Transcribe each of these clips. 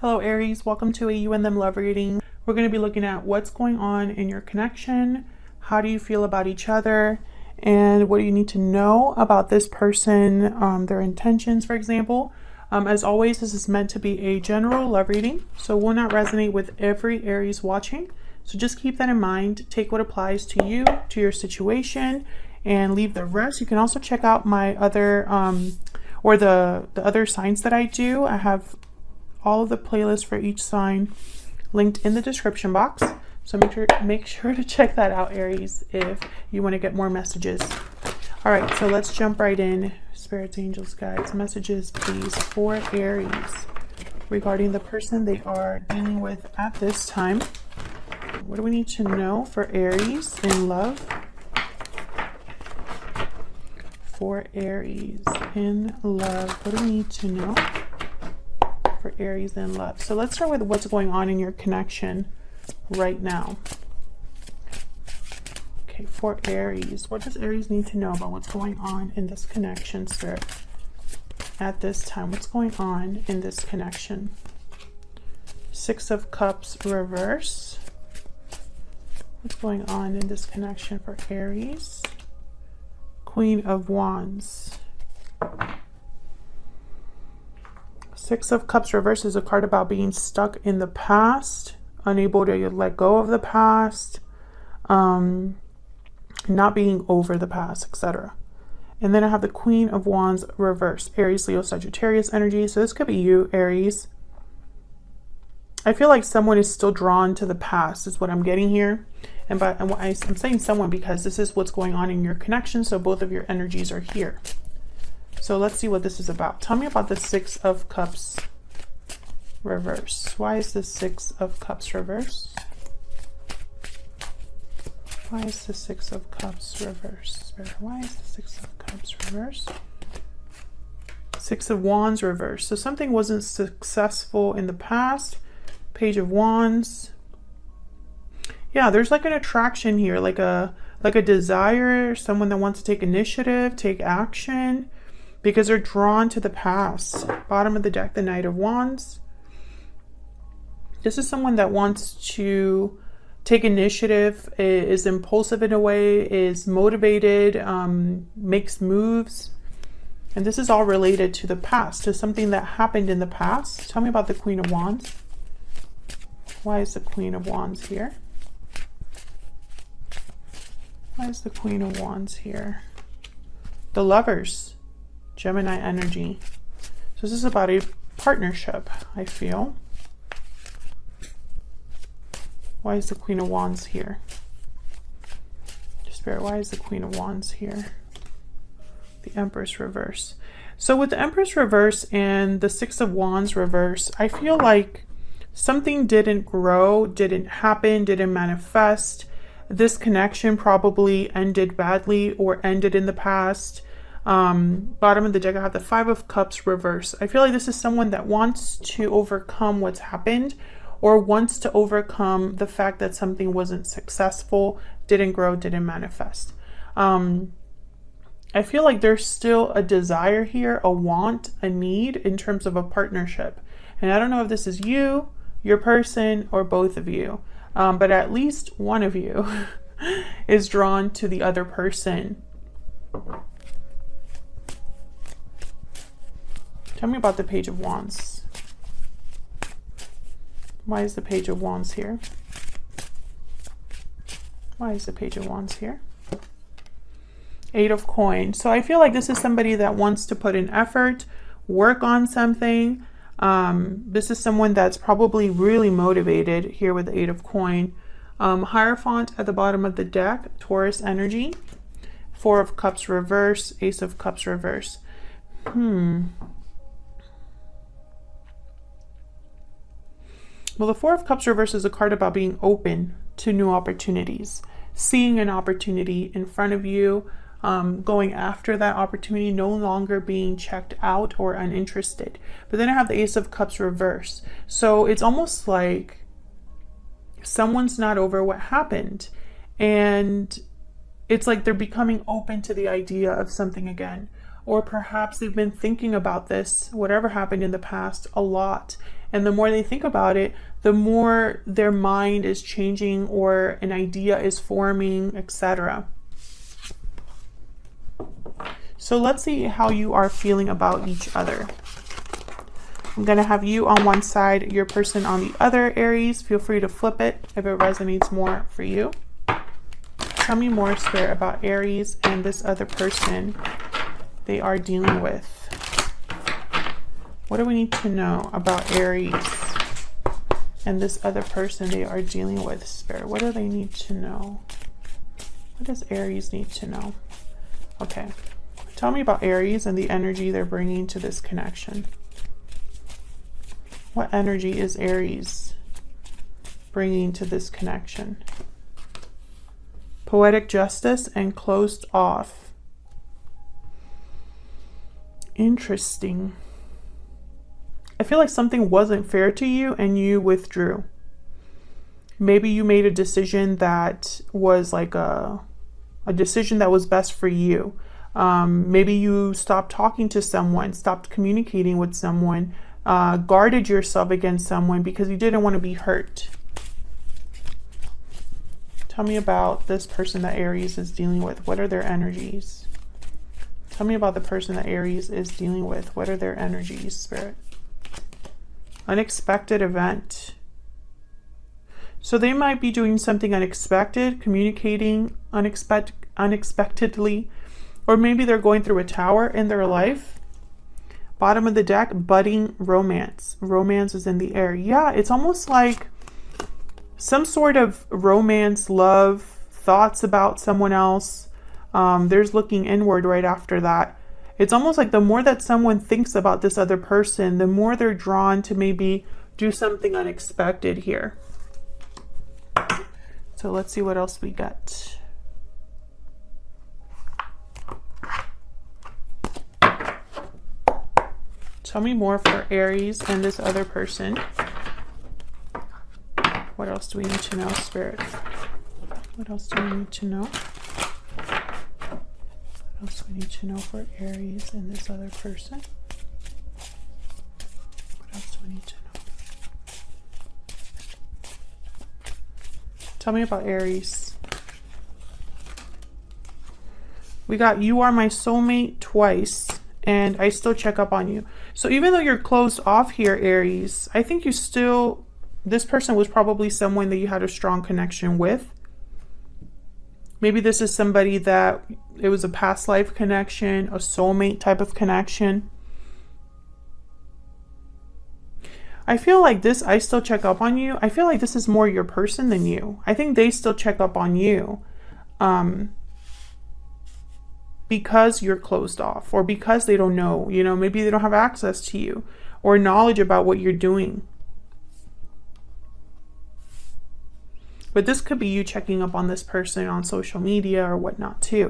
Hello Aries, welcome to a You and Them love reading. We're going to be looking at what's going on in your connection, how do you feel about each other, and what do you need to know about this person, their intentions, for example. As always, this is meant to be a general love reading, so will not resonate with every Aries watching. So just keep that in mind. Take what applies to you, to your situation, and leave the rest. You can also check out my other, or the other signs that I do. I have all of the playlists for each sign linked in the description box. So make sure to check that out, Aries, if you want to get more messages. All right, so let's jump right in. Spirits, angels, guides, messages, please, for Aries regarding the person they are dealing with at this time. What do we need to know for Aries in love? For Aries in love, what do we need to know for Aries in love? So let's start with what's going on in your connection right now. Okay, for Aries, what does Aries need to know about what's going on in this connection, Spirit, at this time? What's going on in this connection? Six of Cups reverse. What's going on in this connection for Aries? Queen of Wands. Six of Cups reverse is a card about being stuck in the past, unable to let go of the past, not being over the past, etc. And then I have the Queen of Wands reverse, Aries, Leo, Sagittarius energy. So this could be you, Aries. I feel like someone is still drawn to the past is what I'm getting here. And I'm saying someone because this is what's going on in your connection. So both of your energies are here. So let's see what this is about. Tell me about the Six of Cups reverse. Why is the Six of Cups reverse? Why is the Six of Cups reverse? Why is the Six of Cups reverse? Six of Wands reverse. So something wasn't successful in the past. Page of Wands. Yeah, there's like an attraction here, like a desire, someone that wants to take initiative, take action, because they're drawn to the past. Bottom of the deck, the Knight of Wands. This is someone that wants to take initiative, is impulsive in a way, is motivated, makes moves. And this is all related to the past, to something that happened in the past. Tell me about the Queen of Wands. Why is the Queen of Wands here? Why is the Queen of Wands here? The Lovers, Gemini energy. So this is about a partnership, I feel. Why is the Queen of Wands here? Spirit, why is the Queen of Wands here? The Empress reverse. So with the Empress reverse and the Six of Wands reverse, I feel like something didn't grow, didn't happen, didn't manifest. This connection probably ended badly or ended in the past. Bottom of the deck, I have the Five of Cups reverse. I feel like this is someone that wants to overcome what's happened, or wants to overcome the fact that something wasn't successful, didn't grow, didn't manifest. I feel like there's still a desire here, a want, a need in terms of a partnership. And I don't know if this is you, your person, or both of you. But at least one of you is drawn to the other person. Tell me about the Page of Wands. Why is the Page of Wands here? Why is the Page of Wands here? Eight of Coins. So I feel like this is somebody that wants to put in effort, work on something. This is someone that's probably really motivated here with the Eight of Coin. Hierophant at the bottom of the deck, Taurus energy. Four of Cups reverse, Ace of Cups reverse. Well, the Four of Cups reverse is a card about being open to new opportunities, seeing an opportunity in front of you, going after that opportunity, no longer being checked out or uninterested. But then I have the Ace of Cups reverse. So it's almost like someone's not over what happened. And it's like they're becoming open to the idea of something again. Or perhaps they've been thinking about this, whatever happened in the past, a lot. And the more they think about it, the more their mind is changing or an idea is forming, etc. So let's see how you are feeling about each other. I'm going to have you on one side, your person on the other, Aries. Feel free to flip it if it resonates more for you. Tell me more, Spirit, about Aries and this other person they are dealing with. What do we need to know about Aries and this other person they are dealing with, Spirit? What do they need to know? What does Aries need to know? Okay. Tell me about Aries and the energy they're bringing to this connection. What energy is Aries bringing to this connection? Poetic justice and closed off. Interesting. I feel like something wasn't fair to you and you withdrew. Maybe you made a decision that was like a decision that was best for you. Maybe you stopped talking to someone, stopped communicating with someone, guarded yourself against someone because you didn't want to be hurt. Tell me about this person that Aries is dealing with. What are their energies? Tell me about the person that Aries is dealing with. What are their energies, Spirit? Unexpected event. So they might be doing something unexpected, communicating unexpectedly, or maybe they're going through a tower in their life. Bottom of the deck, budding romance. Romance is in the air. Yeah, it's almost like some sort of romance, love, thoughts about someone else. There's looking inward right after that. It's almost like the more that someone thinks about this other person, the more they're drawn to maybe do something unexpected here. So let's see what else we got. Tell me more for Aries and this other person. What else do we need to know, Spirit? What else do we need to know? What else do we need to know for Aries and this other person? What else do we need to know? Tell me about Aries. We got you are my soulmate twice, and I still check up on you. So even though you're closed off here, Aries, I think you still, this person was probably someone that you had a strong connection with. Maybe this is somebody that it was a past life connection, a soulmate type of connection. I feel like this, I still check up on you. I feel like this is more your person than you. I think they still check up on you because you're closed off, or because they don't know, you know, maybe they don't have access to you or knowledge about what you're doing. But this could be you checking up on this person on social media or whatnot too.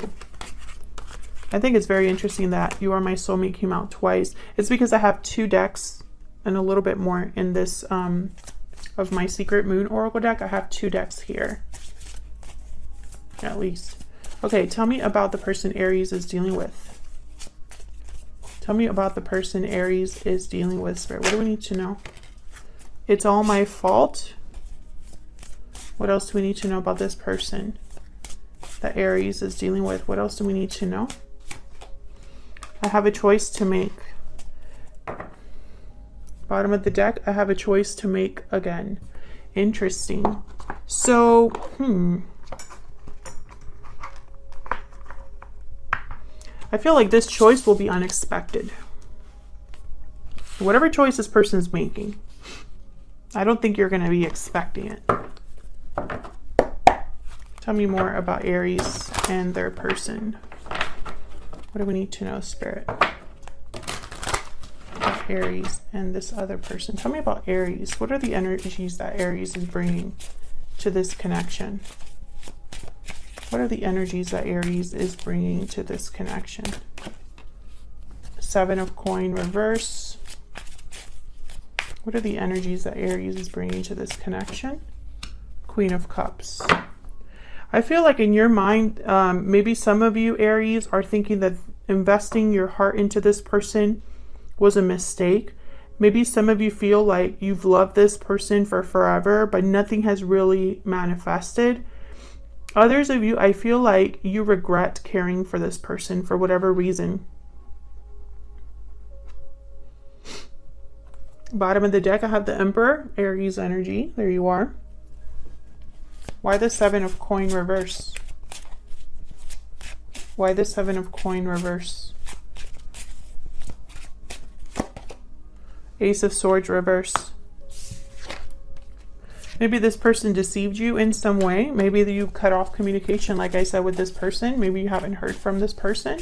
I think it's very interesting that You Are My Soulmate came out twice. It's because I have 2 decks and a little bit more in this of my Secret Moon Oracle deck. I have 2 decks here, at least. Okay, tell me about the person Aries is dealing with. Tell me about the person Aries is dealing with, Spirit. What do we need to know? It's all my fault. What else do we need to know about this person that Aries is dealing with? What else do we need to know? I have a choice to make. Bottom of the deck, I have a choice to make again. Interesting. So, I feel like this choice will be unexpected. Whatever choice this person's making, I don't think you're going to be expecting it. Tell me more about Aries and their person. What do we need to know, Spirit? About Aries and this other person. Tell me about Aries. What are the energies that Aries is bringing to this connection? What are the energies that Aries is bringing to this connection? 7 of Coin reverse. What are the energies that Aries is bringing to this connection? Queen of Cups. I feel like in your mind, maybe some of you Aries are thinking that investing your heart into this person was a mistake, Maybe some of you feel like you've loved this person for forever, but nothing has really manifested. Others of you, I feel like you regret caring for this person for whatever reason. Bottom of the deck, I have the Emperor, Aries energy. There you are. Why the Seven of Coin reverse? Why the Seven of Coin reverse? Ace of Swords reverse. Maybe this person deceived you in some way. Maybe you cut off communication, like I said, with this person. Maybe you haven't heard from this person.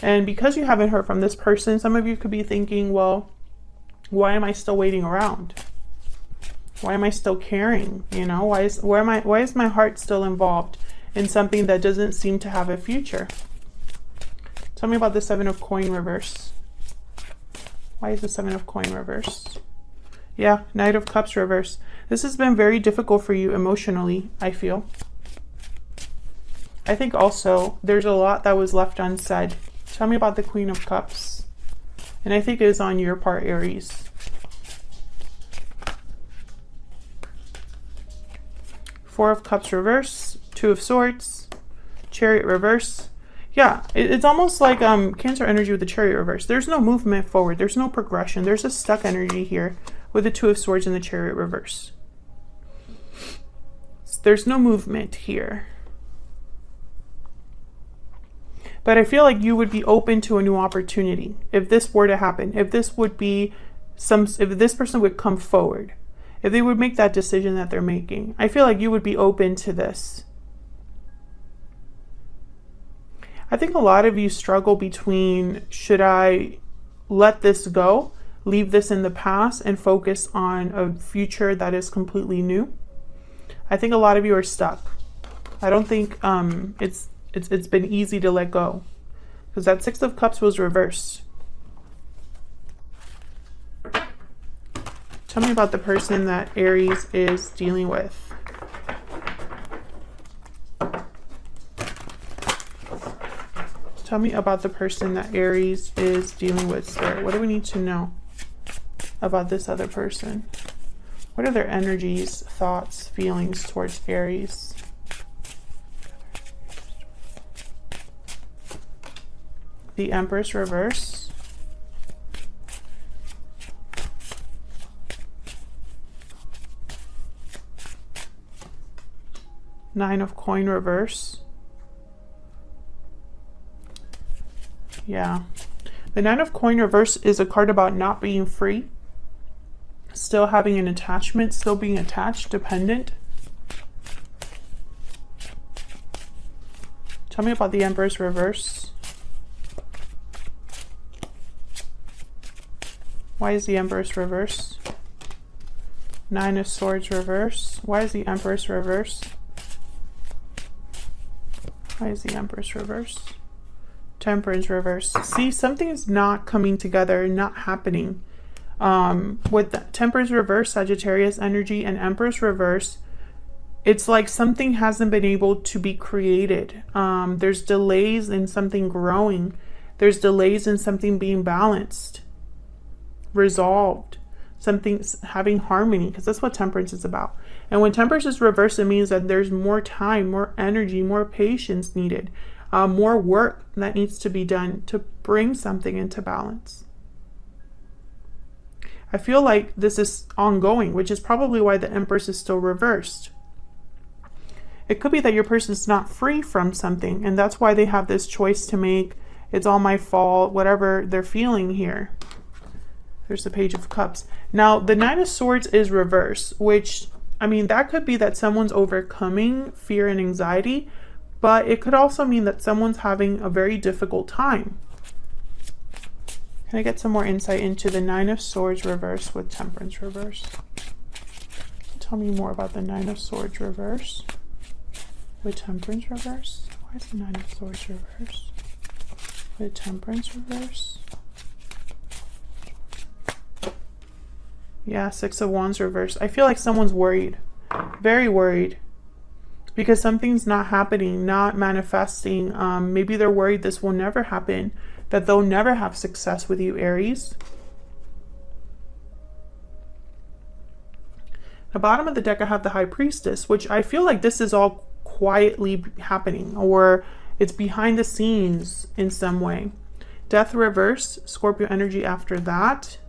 And because you haven't heard from this person, some of you could be thinking, well, why am I still waiting around? Why am I still caring? You know, why is my heart still involved in something that doesn't seem to have a future? Tell me about the Seven of Coin reverse. Why is the Seven of Coin reverse? Yeah, Knight of Cups reverse. This has been very difficult for you emotionally, I feel. I think also there's a lot that was left unsaid. Tell me about the Queen of Cups. And I think it is on your part, Aries. Four of Cups reverse, Two of Swords, Chariot reverse. Yeah, it's almost like Cancer energy with the Chariot reverse. There's no movement forward. There's no progression. There's a stuck energy here with the Two of Swords and the Chariot reverse. There's no movement here. But I feel like you would be open to a new opportunity if this were to happen. If this would be if this person would come forward. If they would make that decision that they're making. I feel like you would be open to this. I think a lot of you struggle between, should I let this go, leave this in the past, and focus on a future that is completely new? I think a lot of you are stuck. I don't think it's been easy to let go, because that Six of Cups was reversed. Tell me about the person that Aries is dealing with. Tell me about the person that Aries is dealing with, Spirit. What do we need to know about this other person? What are their energies, thoughts, feelings towards Aries? The Empress reverse. Nine of Coin reverse. Yeah. The Nine of Coin reverse is a card about not being free. Still having an attachment, still being attached, dependent. Tell me about the Empress reverse. Why is the Empress reverse? Nine of Swords reverse. Why is the Empress reverse? Why is the Empress reverse? Temperance reverse. See, something's not coming together, not happening. With the Temperance reverse, Sagittarius energy, and Empress reverse, it's like something hasn't been able to be created. There's delays in something growing. There's delays in something being balanced, resolved, something having harmony, because that's what Temperance is about. And when Temperance is reversed, it means that there's more time, more energy, more patience needed, more work that needs to be done to bring something into balance. I feel like this is ongoing, which is probably why the Empress is still reversed. It could be that your person's not free from something, and that's why they have this choice to make. It's all my fault, whatever they're feeling here. There's the Page of Cups. Now, the Nine of Swords is reversed, which, I mean, that could be that someone's overcoming fear and anxiety, but it could also mean that someone's having a very difficult time. Can I get some more insight into the Nine of Swords reverse with Temperance reverse? Tell me more about the Nine of Swords reverse with Temperance reverse. Why is the Nine of Swords reverse with Temperance reverse? Yeah, Six of Wands reverse. I feel like someone's worried, very worried, because something's not happening, not manifesting. Maybe they're worried this will never happen, that they'll never have success with you, Aries. The bottom of the deck, I have the High Priestess, which I feel like this is all quietly happening, or it's behind the scenes in some way. Death reverse, Scorpio energy after that.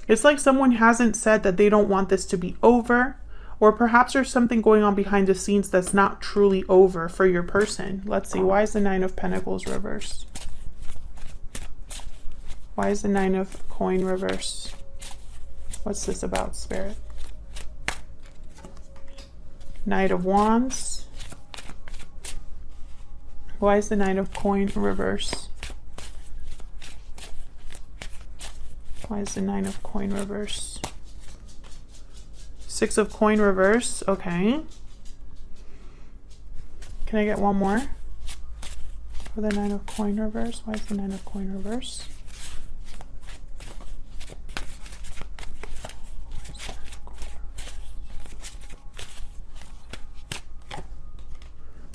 It's like someone hasn't said that they don't want this to be over, or perhaps there's something going on behind the scenes that's not truly over for your person. Let's see, why is the Nine of Pentacles reverse? Why is the Nine of Coin reverse? What's this about, Spirit? Knight of Wands. Why is the Nine of Coin reverse? Why is the Nine of Coin reverse? Six of Coin reverse. Okay. Can I get one more for the Nine of Coin reverse? Why is the Nine of Coin reverse?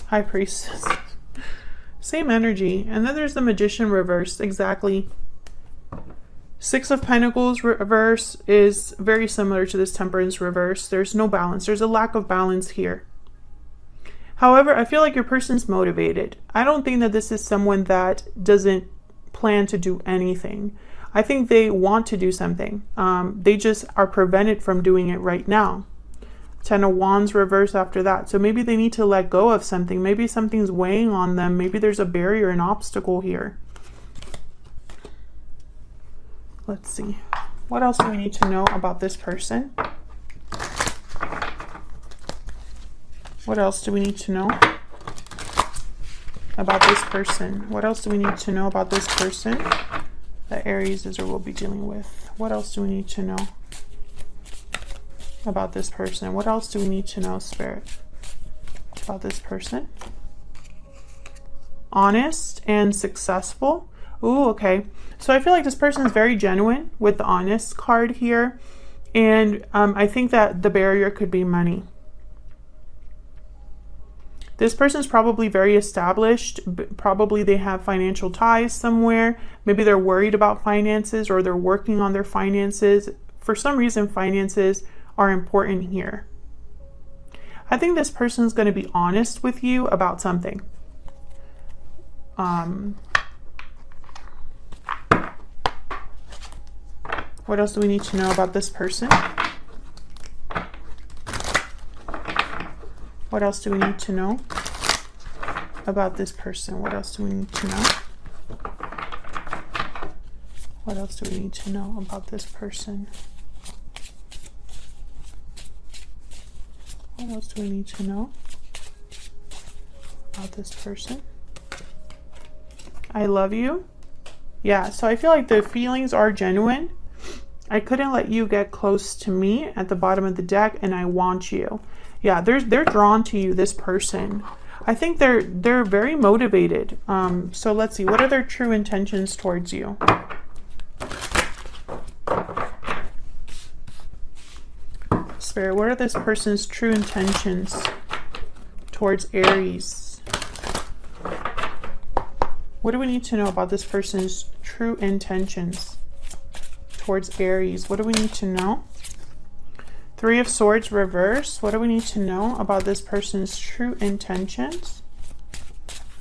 High Priestess. Same energy. And then there's the Magician reverse. Exactly. Six of Pentacles reverse is very similar to this Temperance reverse. There's no balance. There's a lack of balance here. However, I feel like your person's motivated. I don't think that this is someone that doesn't plan to do anything. I think they want to do something. They just are prevented from doing it right now. Ten of Wands reverse after that. So maybe they need to let go of something. Maybe something's weighing on them. Maybe there's a barrier, an obstacle here. Let's see. What else do we need to know about this person? What else do we need to know about this person? What else do we need to know about this person that Aries is or will be dealing with? What else do we need to know about this person? What else do we need to know, Spirit, about this person? Honest and successful. Ooh, okay. So I feel like this person is very genuine with the honest card here. And I think that the barrier could be money. This person is probably very established. Probably they have financial ties somewhere. Maybe they're worried about finances, or they're working on their finances. For some reason, finances are important here. I think this person is going to be honest with you about something. What else do we need to know about this person? What else do we need to know about this person? What else do we need to know? What else do we need to know about this person? What else do we need to know about this person? I love you. Yeah, so I feel like the feelings are genuine. I couldn't let you get close to me at the bottom of the deck, and I want you. Yeah, they're drawn to you, this person. I think they're very motivated. So let's see, what are their true intentions towards you? Spirit, what are this person's true intentions towards Aries? What do we need to know about this person's true intentions towards Aries? What do we need to know? Three of Swords reverse. What do we need to know about this person's true intentions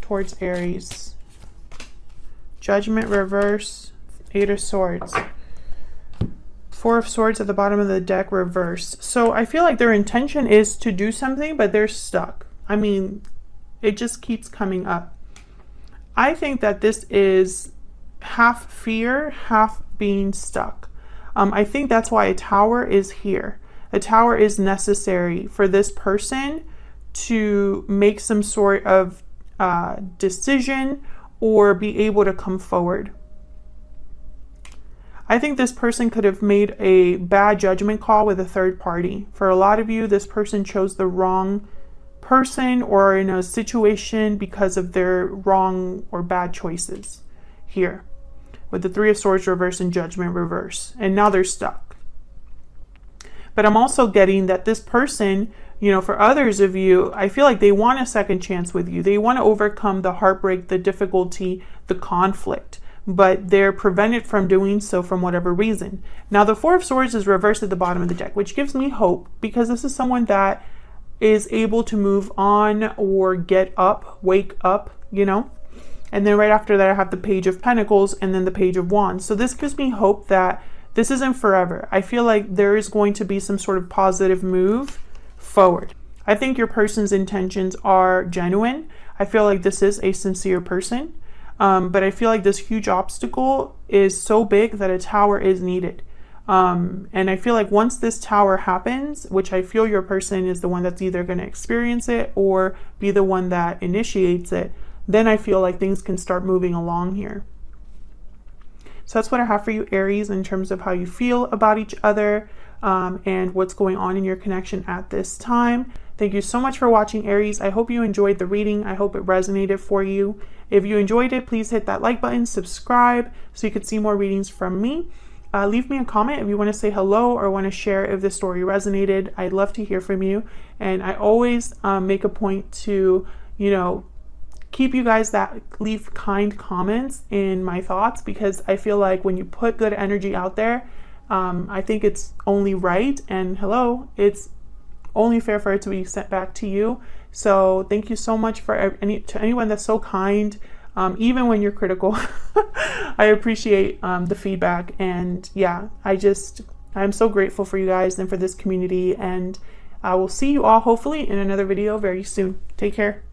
towards Aries? Judgment reverse. Eight of Swords. Four of Swords at the bottom of the deck reverse. So I feel like their intention is to do something, but they're stuck. I mean, it just keeps coming up. I think that this is half fear, half being stuck. I think that's why a tower is here. A tower is necessary for this person to make some sort of decision or be able to come forward. I think this person could have made a bad judgment call with a third party. For a lot of you, this person chose the wrong person or in a situation because of their wrong or bad choices here with the Three of Swords reverse and Judgment reverse. And now they're stuck. But I'm also getting that this person, you know, for others of you, I feel like they want a second chance with you. They want to overcome the heartbreak, the difficulty, the conflict. but they're prevented from doing so from whatever reason. Now, the Four of Swords is reversed at the bottom of the deck, which gives me hope because this is someone that is able to move on or get up, wake up, you know? And then right after that, I have the Page of Pentacles and then the Page of Wands. So this gives me hope that this isn't forever. I feel like there is going to be some sort of positive move forward. I think your person's intentions are genuine. I feel like this is a sincere person. But I feel like this huge obstacle is so big that a tower is needed. And I feel like once this tower happens, which I feel your person is the one that's either going to experience it or be the one that initiates it, then I feel like things can start moving along here. So that's what I have for you, Aries, in terms of how you feel about each other and what's going on in your connection at this time. Thank you so much for watching, Aries. I hope you enjoyed the reading. I hope it resonated for you. If you enjoyed it, please hit that like button, subscribe so you can see more readings from me. Leave me a comment if you want to say hello or want to share if the story resonated. I'd love to hear from you. And I always make a point to, you know, keep you guys that leave kind comments in my thoughts, because I feel like when you put good energy out there, I think it's only right, and it's only fair for it to be sent back to you. So thank you so much for anyone that's so kind, even when you're critical. I appreciate the feedback, and yeah, I'm so grateful for you guys and for this community, and I will see you all hopefully in another video very soon. Take care.